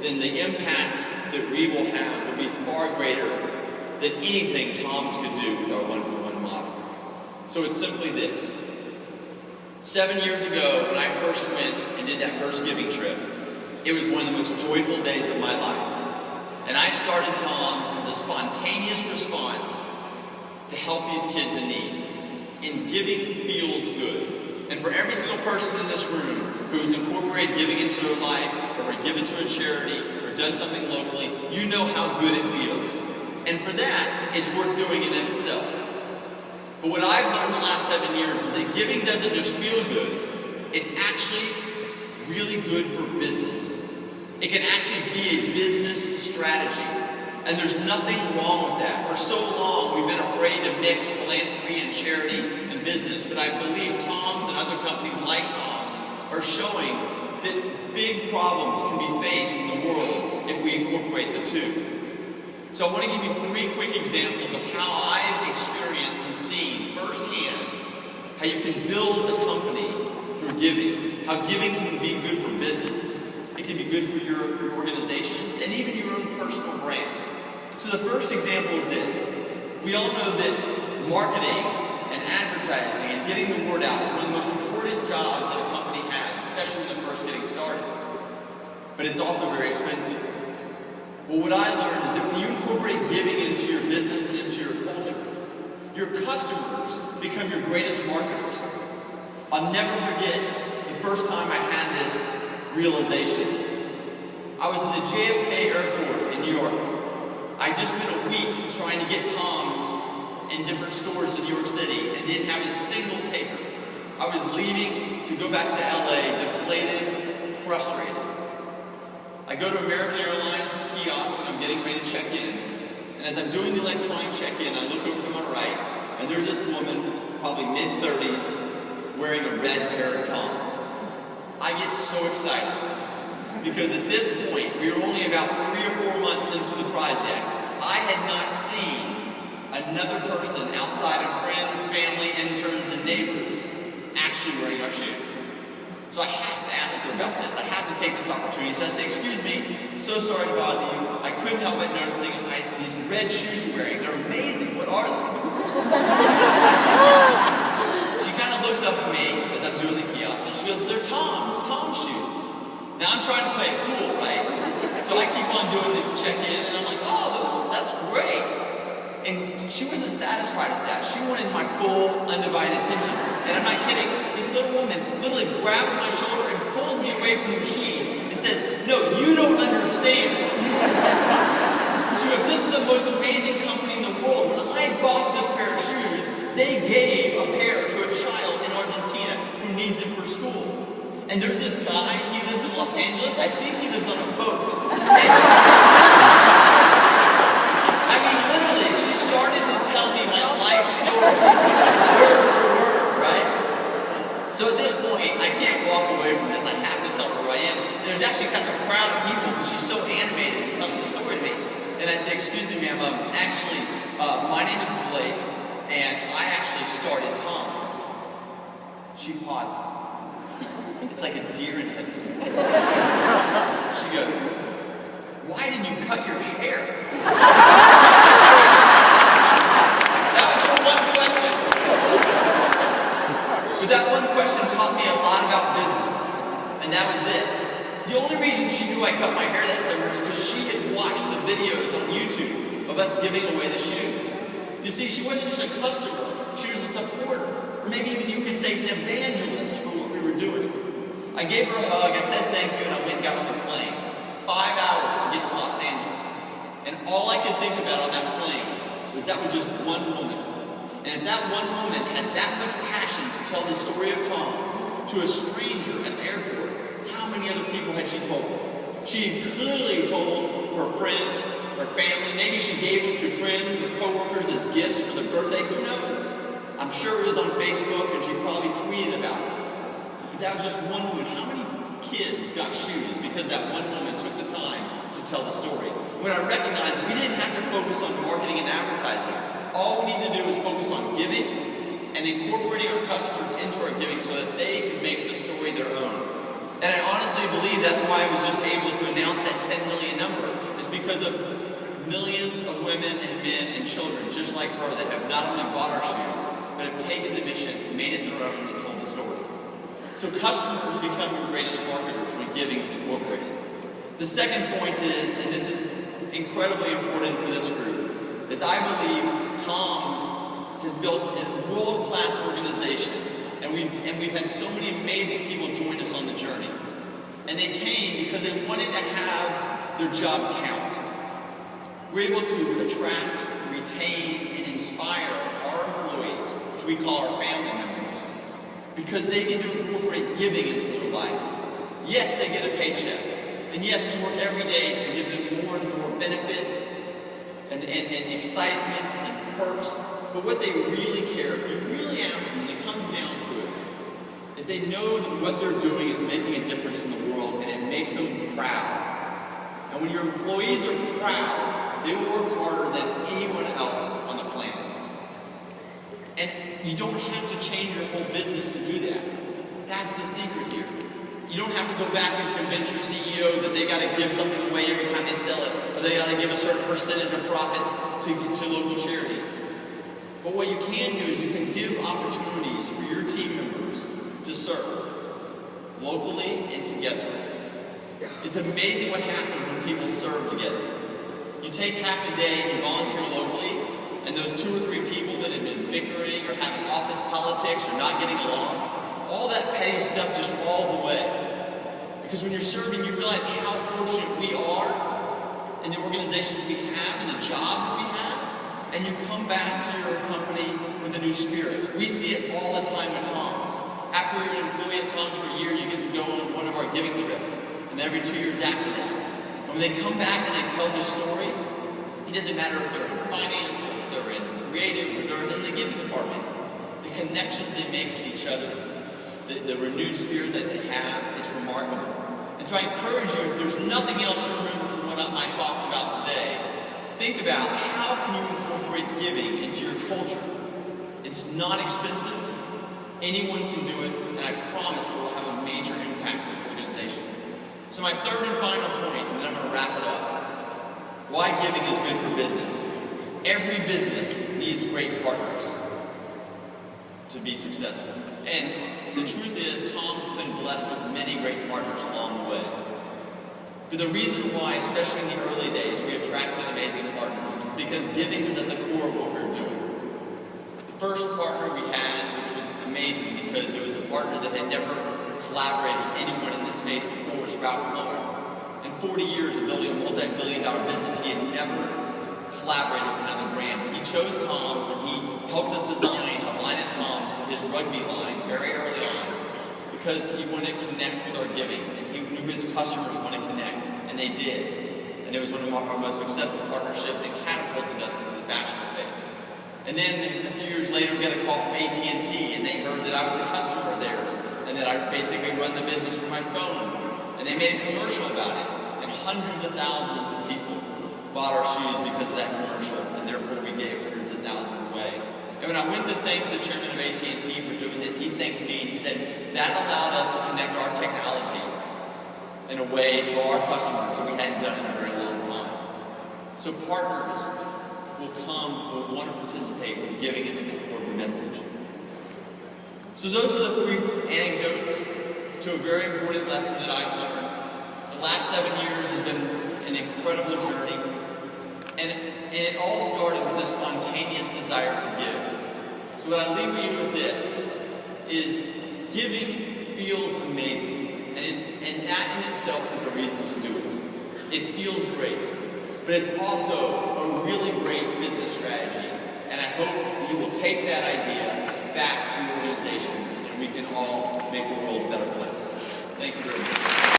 then the impact that we will have will be far greater than anything Tom's could do with our one-for-one model. So it's simply this. 7 years ago, when I first went and did that first giving trip, it was one of the most joyful days of my life. And I started Tom's as a spontaneous response to help these kids in need. And giving feels good. And for every single person in this room who's incorporated giving into their life, or given to a charity, or done something locally, you know how good it feels. And for that, it's worth doing in itself. But what I've learned the last 7 years is that giving doesn't just feel good, it's actually really good for business. It can actually be a business strategy. And there's nothing wrong with that. For so long, we've been afraid to mix philanthropy and charity and business, but I believe Tom's and other companies like Tom's are showing that big problems can be faced in the world if we incorporate the two. So I want to give you 3 quick examples of how I've experienced and seen firsthand how you can build a company through giving, how giving can be good for business, it can be good for your organizations, and even your own personal brand. So the first example is this. We all know that marketing and advertising and getting the word out is one of the most important jobs that a company has, especially when they're first getting started. But it's also very expensive. Well, what I learned is that when you incorporate giving into your business and into your culture, your customers become your greatest marketers. I'll never forget the first time I had this realization. I was in the JFK airport in New York. I just spent a week trying to get Tom's in different stores in New York City and didn't have a single taker. I was leaving to go back to LA, deflated, frustrated. I go to American Airlines kiosk and I'm getting ready to check in. And as I'm doing the electronic check-in, I look over to my right, and there's this woman, probably mid-30s, wearing a red pair of Tom's. I get so excited, because at this point, we were only about 3 or 4 months into the project. I had not seen another person outside of friends, family, interns, and neighbors actually wearing our shoes. So I have to ask her about this. I have to take this opportunity. So I say, excuse me, so sorry to bother you. I couldn't help but noticing these red shoes you're wearing. They're amazing. What are they? She kind of looks up at me as I'm doing the kiosk, and she goes, they're Tom's shoes. Now I'm trying to play it cool, right? So I keep on doing the check-in, and I'm like, oh, that's great. And she wasn't satisfied with that. She wanted my full, undivided attention. And I'm not kidding. This little woman literally grabs my shoulder and pulls me away from the machine and says, no, you don't understand. She goes, this is the most amazing company in the world. When I bought this pair of shoes, they gave a pair to a child in Argentina who needs them for school. And there's this guy, he lives in Los Angeles. I think he lives on a boat. I mean, literally, she started to tell me my life story, word for word, right? So at this point, I can't walk away from this. I have to tell her who I am. There's actually kind of a crowd of people, but she's so animated in telling the story to me. And I say, excuse me, ma'am, actually, my name is Blake, and I actually started Tom's. She pauses. It's like a deer in headlights. She goes, why did you cut your hair? That was her one question. But that one question taught me a lot about business. And that was this. The only reason she knew I cut my hair that summer is because she had watched the videos on YouTube of us giving away the shoes. You see, she wasn't just a customer, she was a supporter. Or maybe even you could say an evangelist for what we were doing. I gave her a hug, I said thank you, and I went and got on the plane. 5 hours to get to Los Angeles. And all I could think about on that plane was that was just one woman. And if that one woman had that much passion to tell the story of Tom's to a stranger at the airport, how many other people had she told? She clearly told her friends, her family, maybe she gave them to friends or coworkers as gifts for their birthday, who knows? I'm sure it was on Facebook and she probably tweeted about it. But that was just one woman. How many kids got shoes because that one woman took the time to tell the story? When I recognized that we didn't have to focus on marketing and advertising. All we need to do is focus on giving and incorporating our customers into our giving so that they can make the story their own. And I honestly believe that's why I was just able to announce that 10 million number. It's because of millions of women and men and children just like her that have not only bought our shoes, but have taken the mission, made it their own, and told the story. So customers become your greatest marketers when giving is incorporated. The second point is, and this is incredibly important for this group, is I believe Tom's has built a world-class organization, and we've had so many amazing people join us on the journey. And they came because they wanted to have their job count. We're able to attract, retain, and inspire our employees, which we call our family members, because they get to incorporate giving into their life. Yes, they get a paycheck. And yes, we work every day to give them more and more benefits and excitements and perks. But what they really care, if you really ask them, when it comes down to it, is they know that what they're doing is making a difference in the world, and it makes them proud. And when your employees are proud, they will work harder than anyone else on the planet. And you don't have to change your whole business to do that. That's the secret here. You don't have to go back and convince your CEO that they got to give something away every time they sell it, or they got to give a certain percentage of profits to local charities. But what you can do is you can give opportunities for your team members to serve locally and together. It's amazing what happens when people serve together. You take half a day and you volunteer locally, and those 2 or 3 people that have been bickering or having office politics or not getting along, all that petty stuff just falls away. Because when you're serving, you realize how fortunate we are in the organization that we have and the job that we have, and you come back to your company with a new spirit. We see it all the time with Tom's. After you're an employee at Tom's for a year, you get to go on one of our giving trips, and then every 2 years after that. And when they come back and they tell their story, it doesn't matter if they're in finance, or if they're in creative, or they're in the giving department. The connections they make with each other, the renewed spirit that they have, it's remarkable. And so I encourage you, if there's nothing else you remember from what I talked about today, think about how can you incorporate giving into your culture. It's not expensive. Anyone can do it, and I promise it will have a major impact on the organization. So my third and final point, and then I'm going to wrap it up. Why giving is good for business. Every business needs great partners to be successful. And the truth is, Tom's has been blessed with many great partners along the way. But the reason why, especially in the early days, we attracted amazing partners is because giving was at the core of what we were doing. The first partner we had, which was amazing because it was a partner that had never collaborated with anyone in this space before, was Ralph Lauren. In 40 years of building a multi-billion-dollar business, he had never collaborated with another brand. He chose Tom's, and he helped us design a line of Tom's for his rugby line very early on because he wanted to connect with our giving, and he knew his customers wanted to connect, and they did. And it was one of our most successful partnerships and catapulted us into the fashion space. And then a few years later, we got a call from AT&T, and they heard that I was a customer of theirs, and that I basically run the business from my phone. And they made a commercial about it, and hundreds of thousands of people bought our shoes because of that commercial, and therefore we gave hundreds of thousands away. And when I went to thank the chairman of AT&T for doing this, he thanked me, and he said that allowed us to connect our technology in a way to our customers that we hadn't done in a very long time. So partners will come, will want to participate when giving is at the core of the message. So those are the 3 anecdotes to a very important lesson that I've learned. The last 7 years has been an incredible journey, and it all started with this spontaneous desire to give. So what I leave you with this is giving feels amazing, and that in itself is a reason to do it. It feels great, but it's also a really great business strategy, and I hope you will take that idea back to your organizations, and we can all make the world a better place. Thank you very much.